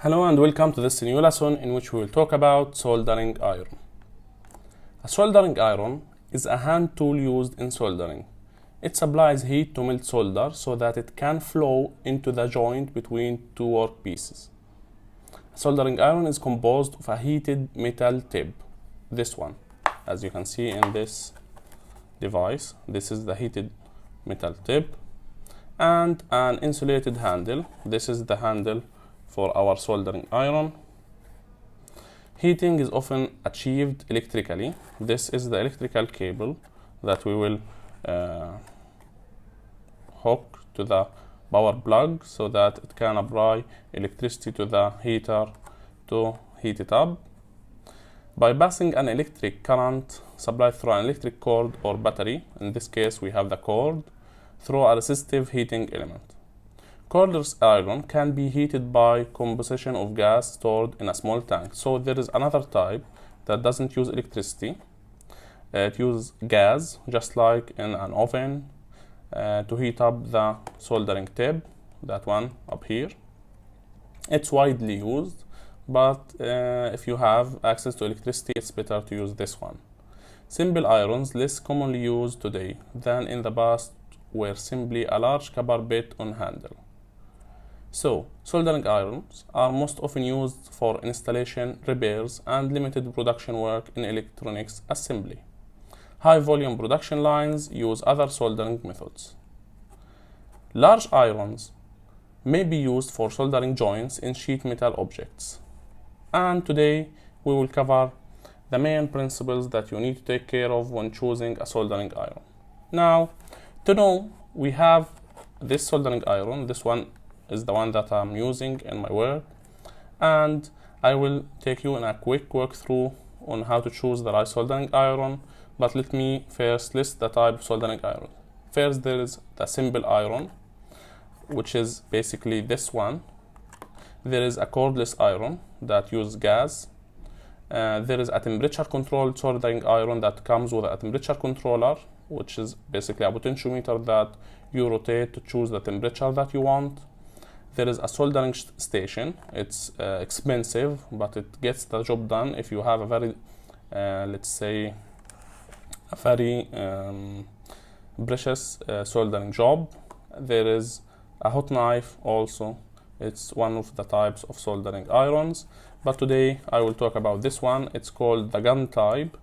Hello and welcome to this new lesson in which we will talk about soldering iron. A soldering iron is a hand tool used in soldering. It supplies heat to melt solder so that it can flow into the joint between two workpieces. A soldering iron is composed of a heated metal tip, this one, as you can see in this device. This is the heated metal tip, and an insulated handle. This is the handle for our soldering iron. Heating is often achieved electrically. This is the electrical cable that we will hook to the power plug so that it can apply electricity to the heater to heat it up. By passing an electric current supplied through an electric cord or battery, in this case we have the cord, through a resistive heating element. Cordless iron can be heated by composition of gas stored in a small tank. So there is another type that doesn't use electricity. It uses gas, just like in an oven, to heat up the soldering tip, that one up here. It's widely used, but if you have access to electricity, it's better to use this one. Simple irons, less commonly used today than in the past, were simply a large copper bit on handle. So, soldering irons are most often used for installation, repairs, and limited production work in electronics assembly. High-volume production lines use other soldering methods. Large irons may be used for soldering joints in sheet metal objects. And today, we will cover the main principles that you need to take care of when choosing a soldering iron. Now, to know, we have this soldering iron. This one is the one that I'm using in my work, and I will take you in a quick walkthrough on how to choose the right soldering iron. But let me first list the type of soldering iron. First, there is the simple iron, which is basically this one. There is a cordless iron that uses gas. There is a temperature controlled soldering iron that comes with a temperature controller, which is basically a potentiometer that you rotate to choose the temperature that you want. There is a soldering station. It's expensive, but it gets the job done if you have a very, let's say, a very precious soldering job. There is a hot knife also. It's one of the types of soldering irons, but today I will talk about this one. It's called the gun type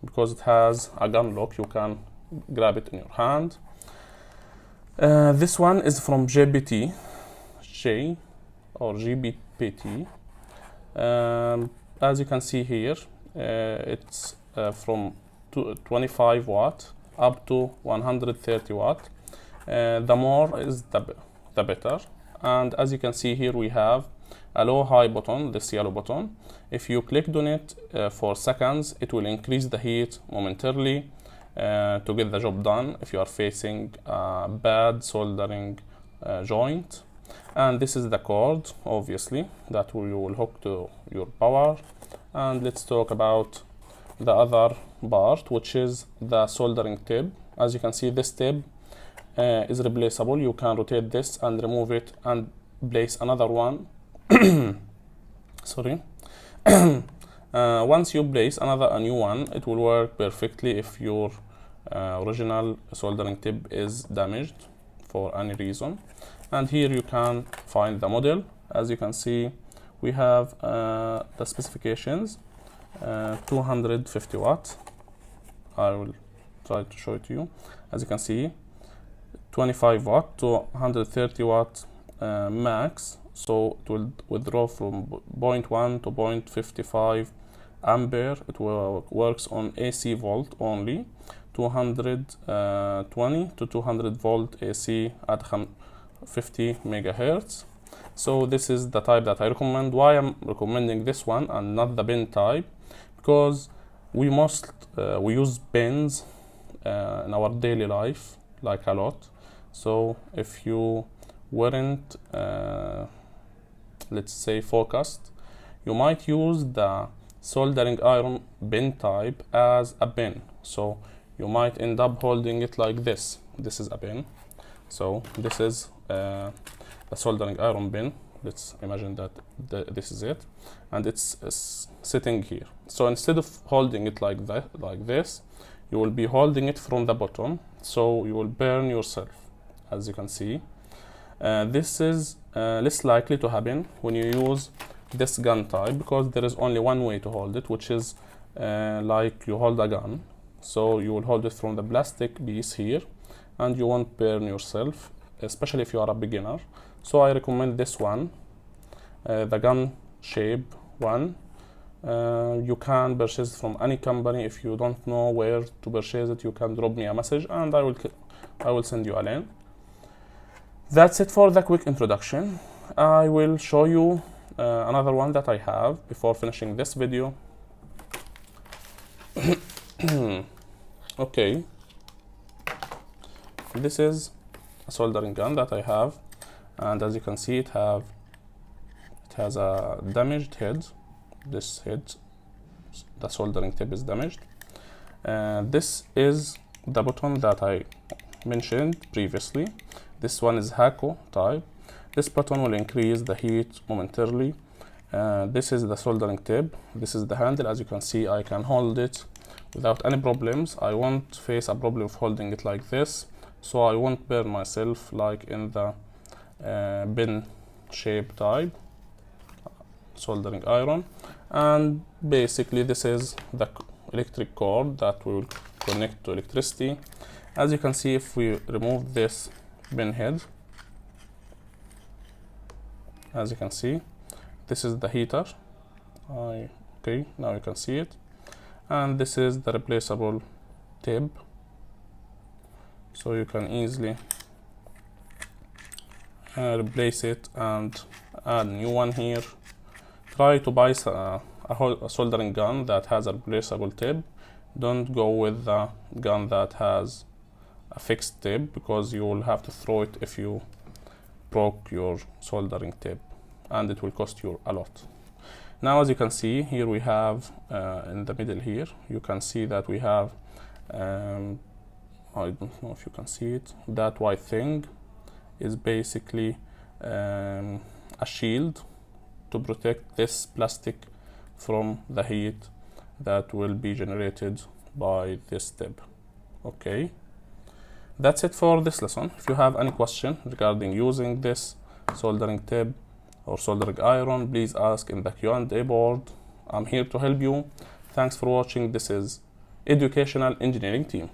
because it has a gun lock. You can grab it in your hand. This one is from GBT. Or GBT. As you can see here, it's from 25 watt up to 130 watt. The more is the better. And as you can see here, we have a low high button, this yellow button. If you click on it for seconds, it will increase the heat momentarily to get the job done if you are facing a bad soldering joint. And this is the cord, obviously, that you will hook to your power. And let's talk about the other part, which is the soldering tip. As you can see, this tip is replaceable. You can rotate this and remove it and place another one. Sorry. Once you place a new one, it will work perfectly if your original soldering tip is damaged for any reason. And here you can find the model. As you can see, we have the specifications, 250 watt. I will try to show it to you. As you can see, 25 watt to 130 watt max. So it will withdraw from 0.1 to 0.55 ampere. It works on AC volt only, 220 to 200 volt AC at 50 megahertz. So this is the type that I recommend. Why I'm recommending this one and not the pin type? Because we use pins in our daily life, like a lot. So if you weren't let's say focused, you might use the soldering iron pin type as a pin. So you might end up holding it like this. This is a pin. So this is the soldering iron pin let's imagine that this is it, and it's sitting here. So instead of holding it like that, like this, you will be holding it from the bottom, so you will burn yourself. As you can see, this is less likely to happen when you use this gun type, because there is only one way to hold it, which is like you hold a gun. So you will hold it from the plastic piece here, and you won't burn yourself, especially if you are a beginner. So I recommend this one, the gun shape one. You can purchase from any company. If you don't know where to purchase it, you can drop me a message and I will send you a link. That's it for the quick introduction. I will show you another one that I have before finishing this video. Okay, this is a soldering gun that I have, and as you can see, it has a damaged head. This head, the soldering tip is damaged. This is the button that I mentioned previously. This one is Hako type. This button will increase the heat momentarily. This is the soldering tip. This is the handle. As you can see, I can hold it without any problems. I won't face a problem of holding it like this, so I won't burn myself like in the pin shape type soldering iron. And basically this is the electric cord that will connect to electricity. As you can see, if we remove this pin head, as you can see, this is the heater. Okay, now you can see it. And this is the replaceable tip, so you can easily replace it and add a new one here. Try to buy a soldering gun that has a replaceable tip. Don't go with the gun that has a fixed tip, because you will have to throw it if you broke your soldering tip, and it will cost you a lot. Now, as you can see here, we have in the middle here, you can see that we have I don't know if you can see it, that white thing is basically a shield to protect this plastic from the heat that will be generated by this tip. Okay, that's it for this lesson. If you have any question regarding using this soldering tip or soldering iron, please ask in the Q&A board. I'm here to help you. Thanks for watching. This is Educational Engineering Team.